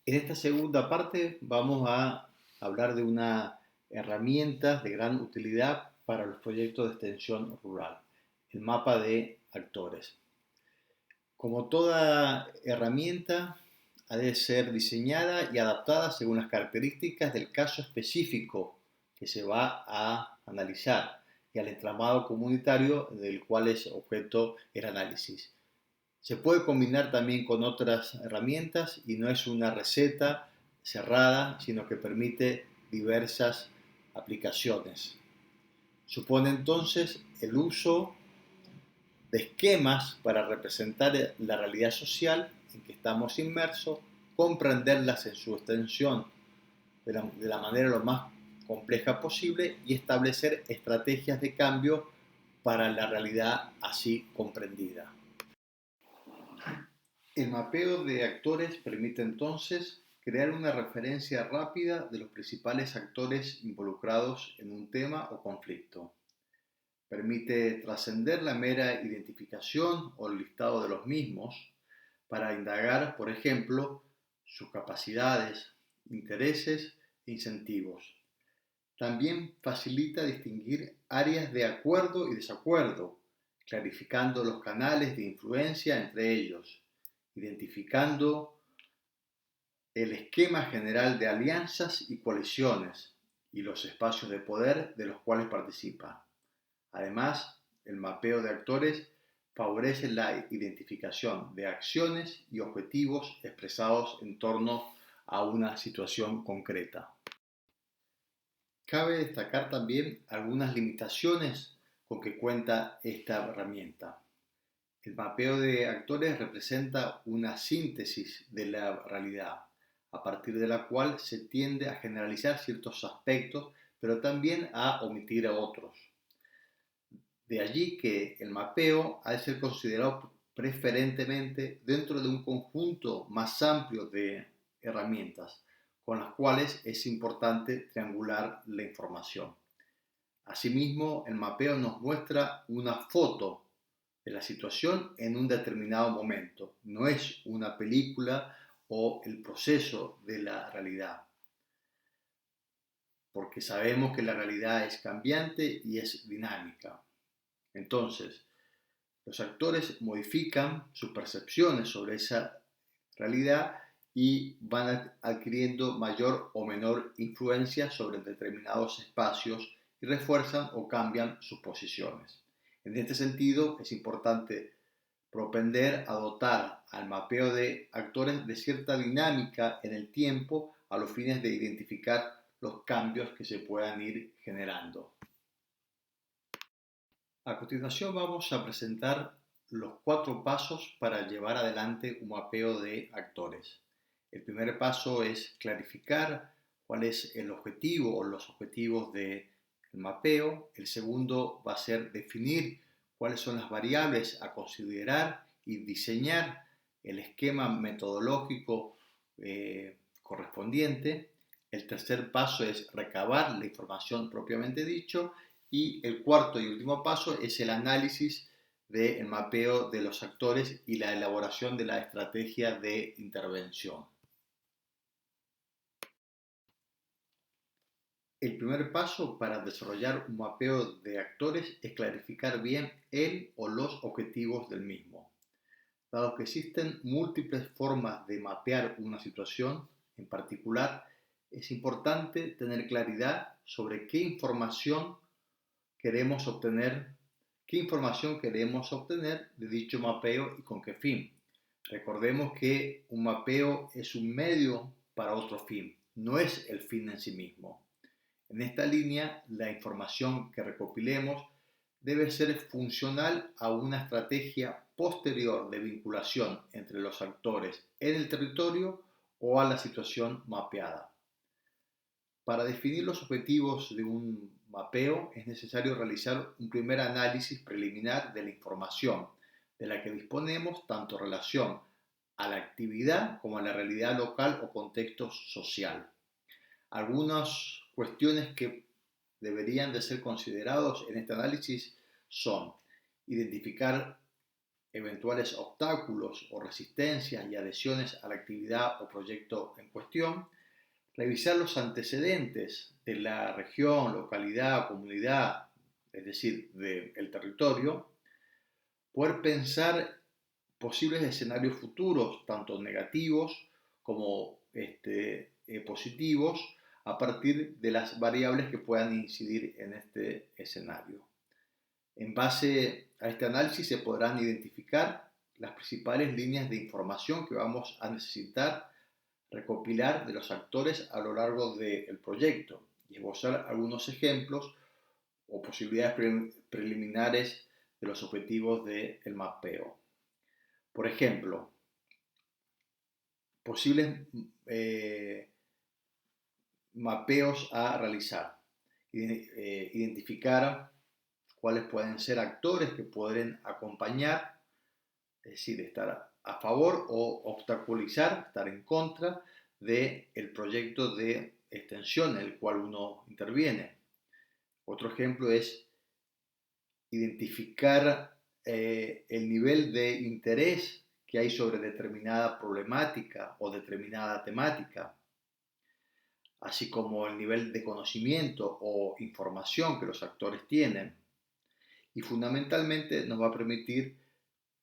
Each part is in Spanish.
En esta segunda parte vamos a hablar de una herramienta de gran utilidad para los proyectos de extensión rural, el mapa de actores. Como toda herramienta, ha de ser diseñada y adaptada según las características del caso específico que se va a analizar y al entramado comunitario del cual es objeto el análisis. Se puede combinar también con otras herramientas y no es una receta cerrada, sino que permite diversas aplicaciones. Supone entonces el uso de esquemas para representar la realidad social en que estamos inmersos, comprenderlas en su extensión de la manera lo más compleja posible y establecer estrategias de cambio para la realidad así comprendida. El mapeo de actores permite entonces crear una referencia rápida de los principales actores involucrados en un tema o conflicto. Permite trascender la mera identificación o el listado de los mismos para indagar, por ejemplo, sus capacidades, intereses e incentivos. También facilita distinguir áreas de acuerdo y desacuerdo, clarificando los canales de influencia entre ellos, identificando el esquema general de alianzas y coaliciones y los espacios de poder de los cuales participa. Además, el mapeo de actores favorece la identificación de acciones y objetivos expresados en torno a una situación concreta. Cabe destacar también algunas limitaciones con que cuenta esta herramienta. El mapeo de actores representa una síntesis de la realidad, a partir de la cual se tiende a generalizar ciertos aspectos, pero también a omitir a otros. De allí que el mapeo ha de ser considerado preferentemente dentro de un conjunto más amplio de herramientas, con las cuales es importante triangular la información. Asimismo, el mapeo nos muestra una foto de la situación en un determinado momento. No es una película o el proceso de la realidad, porque sabemos que la realidad es cambiante y es dinámica. Entonces, los actores modifican sus percepciones sobre esa realidad y van adquiriendo mayor o menor influencia sobre determinados espacios y refuerzan o cambian sus posiciones. En este sentido, es importante propender a dotar al mapeo de actores de cierta dinámica en el tiempo a los fines de identificar los cambios que se puedan ir generando. A continuación vamos a presentar los 4 pasos para llevar adelante un mapeo de actores. El primer paso es clarificar cuál es el objetivo o los objetivos del mapeo. El segundo va a ser definir cuáles son las variables a considerar y diseñar el esquema metodológico correspondiente. El tercer paso es recabar la información propiamente dicho. Y el cuarto y último paso es el análisis del mapeo de los actores y la elaboración de la estrategia de intervención. El primer paso para desarrollar un mapeo de actores es clarificar bien el o los objetivos del mismo. Dado que existen múltiples formas de mapear una situación en particular, es importante tener claridad sobre qué información queremos obtener de dicho mapeo y con qué fin. Recordemos que un mapeo es un medio para otro fin, no es el fin en sí mismo. En esta línea, la información que recopilemos debe ser funcional a una estrategia posterior de vinculación entre los actores en el territorio o a la situación mapeada. Para definir los objetivos de un mapeo es necesario realizar un primer análisis preliminar de la información de la que disponemos tanto en relación a la actividad como a la realidad local o contexto social. Algunas cuestiones que deberían de ser considerados en este análisis son identificar eventuales obstáculos o resistencias y adhesiones a la actividad o proyecto en cuestión, revisar los antecedentes de la región, localidad, comunidad, es decir, del territorio, poder pensar posibles escenarios futuros, tanto negativos como positivos, a partir de las variables que puedan incidir en este escenario. En base a este análisis se podrán identificar las principales líneas de información que vamos a necesitar recopilar de los actores a lo largo del proyecto y esbozar algunos ejemplos o posibilidades preliminares de los objetivos del mapeo. Por ejemplo, posibles mapeos a realizar. Identificar cuáles pueden ser actores que pueden acompañar, es decir, estar a favor o obstaculizar, estar en contra del proyecto de extensión en el cual uno interviene. Otro ejemplo es identificar el nivel de interés que hay sobre determinada problemática o determinada temática, así como el nivel de conocimiento o información que los actores tienen. Y fundamentalmente nos va a permitir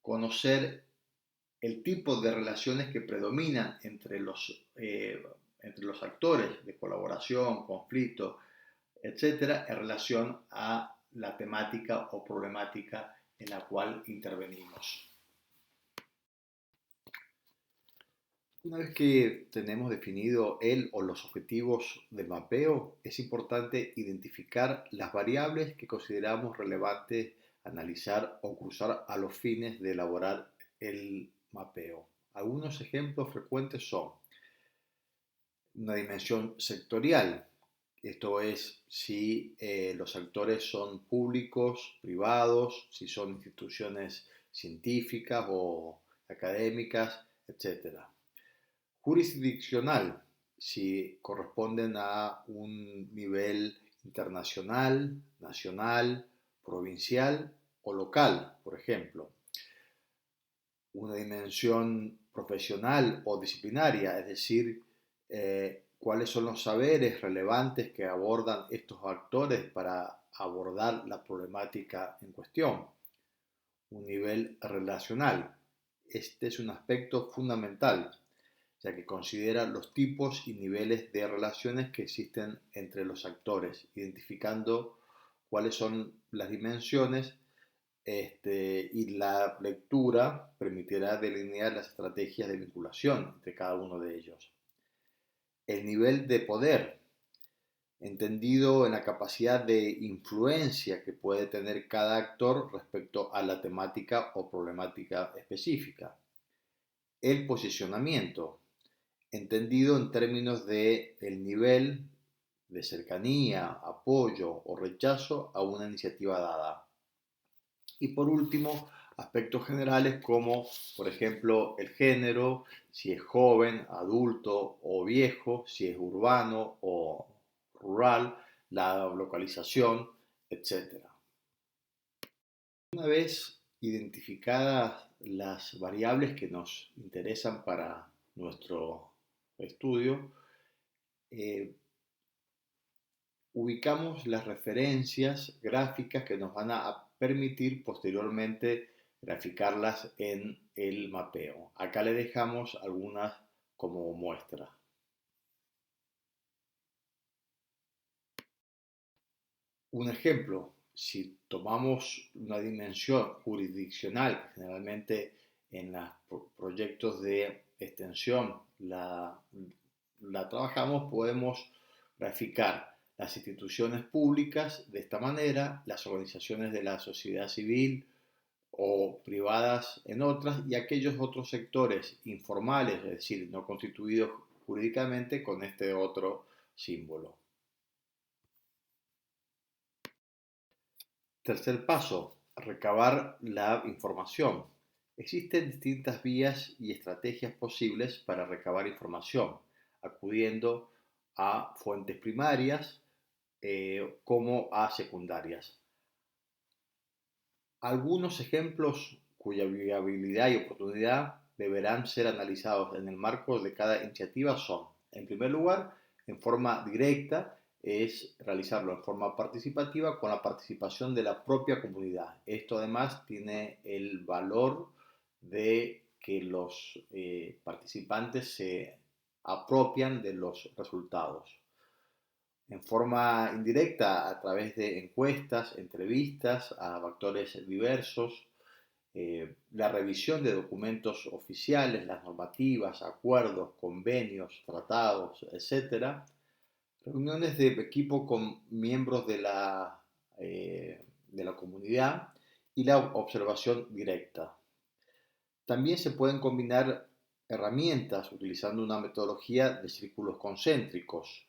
conocer el tipo de relaciones que predominan entre los actores de colaboración, conflicto, etcétera, en relación a la temática o problemática en la cual intervenimos. Una vez que tenemos definido el o los objetivos del mapeo, es importante identificar las variables que consideramos relevantes analizar o cruzar a los fines de elaborar el mapeo. Algunos ejemplos frecuentes son una dimensión sectorial, esto es si los actores son públicos, privados, si son instituciones científicas o académicas, etc. Jurisdiccional, si corresponden a un nivel internacional, nacional, provincial o local, por ejemplo. Una dimensión profesional o disciplinaria, es decir, cuáles son los saberes relevantes que abordan estos actores para abordar la problemática en cuestión. Un nivel relacional. Este es un aspecto fundamental, ya que considera los tipos y niveles de relaciones que existen entre los actores, identificando cuáles son las dimensiones y la lectura permitirá delinear las estrategias de vinculación entre cada uno de ellos. El nivel de poder, entendido en la capacidad de influencia que puede tener cada actor respecto a la temática o problemática específica. El posicionamiento, entendido en términos de el nivel de cercanía, apoyo o rechazo a una iniciativa dada. Y por último, aspectos generales como, por ejemplo, el género, si es joven, adulto o viejo, si es urbano o rural, la localización, etc. Una vez identificadas las variables que nos interesan para nuestro estudio, ubicamos las referencias gráficas que nos van a permitir posteriormente graficarlas en el mapeo. Acá le dejamos algunas como muestra. Un ejemplo, si tomamos una dimensión jurisdiccional, generalmente en los proyectos de extensión la trabajamos, podemos graficar las instituciones públicas de esta manera, las organizaciones de la sociedad civil o privadas en otras y aquellos otros sectores informales, es decir, no constituidos jurídicamente con este otro símbolo. Tercer paso, recabar la información. Existen distintas vías y estrategias posibles para recabar información, acudiendo a fuentes primarias como a secundarias. Algunos ejemplos cuya viabilidad y oportunidad deberán ser analizados en el marco de cada iniciativa son, en primer lugar, en forma directa, es realizarlo en forma participativa con la participación de la propia comunidad. Esto además tiene el valor de que los participantes se apropian de los resultados. En forma indirecta, a través de encuestas, entrevistas a actores diversos, la revisión de documentos oficiales, las normativas, acuerdos, convenios, tratados, etcétera, reuniones de equipo con miembros de la comunidad y la observación directa. También se pueden combinar herramientas utilizando una metodología de círculos concéntricos,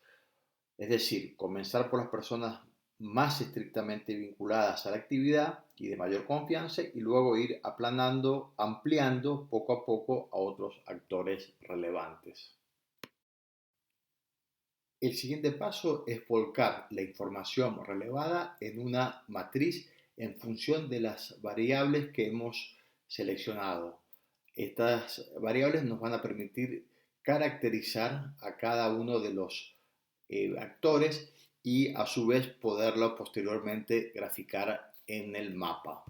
es decir, comenzar por las personas más estrictamente vinculadas a la actividad y de mayor confianza y luego ir aplanando, ampliando poco a poco a otros actores relevantes. El siguiente paso es volcar la información relevada en una matriz en función de las variables que hemos seleccionado. Estas variables nos van a permitir caracterizar a cada uno de los actores y a su vez poderlo posteriormente graficar en el mapa.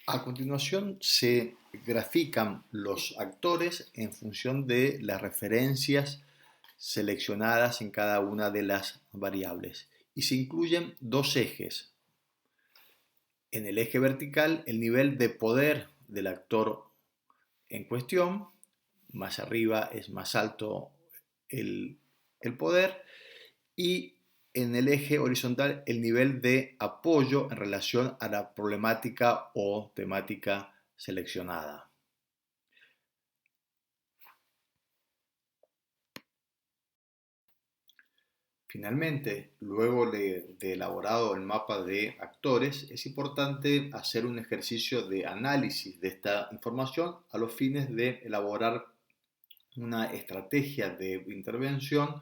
A continuación se grafican los actores en función de las referencias seleccionadas en cada una de las variables y se incluyen dos ejes. En el eje vertical, el nivel de poder del actor en cuestión, más arriba es más alto el poder, y en el eje horizontal el nivel de apoyo en relación a la problemática o temática seleccionada. Finalmente, luego de elaborado el mapa de actores, es importante hacer un ejercicio de análisis de esta información a los fines de elaborar una estrategia de intervención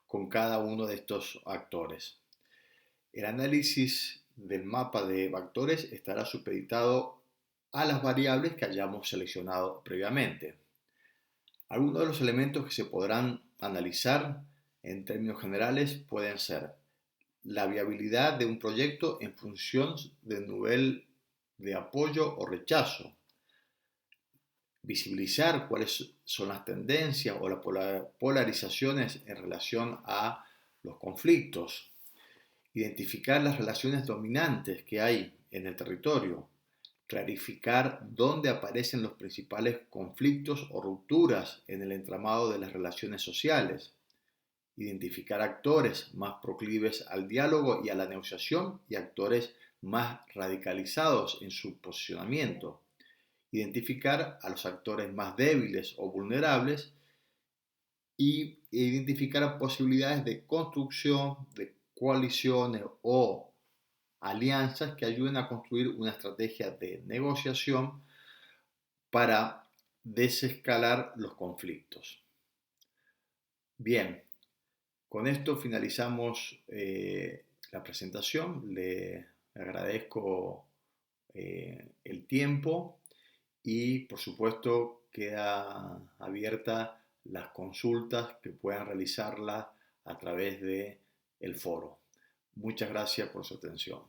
con cada uno de estos actores. El análisis del mapa de actores estará supeditado a las variables que hayamos seleccionado previamente. Algunos de los elementos que se podrán analizar en términos generales pueden ser la viabilidad de un proyecto en función del nivel de apoyo o rechazo, visibilizar cuáles son las tendencias o las polarizaciones en relación a los conflictos, identificar las relaciones dominantes que hay en el territorio, clarificar dónde aparecen los principales conflictos o rupturas en el entramado de las relaciones sociales, identificar actores más proclives al diálogo y a la negociación y actores más radicalizados en su posicionamiento, identificar a los actores más débiles o vulnerables y identificar posibilidades de construcción de coaliciones o alianzas que ayuden a construir una estrategia de negociación para desescalar los conflictos. Bien, con esto finalizamos la presentación. Le agradezco el tiempo y por supuesto queda abierta las consultas que puedan realizarla a través de el foro. Muchas gracias por su atención.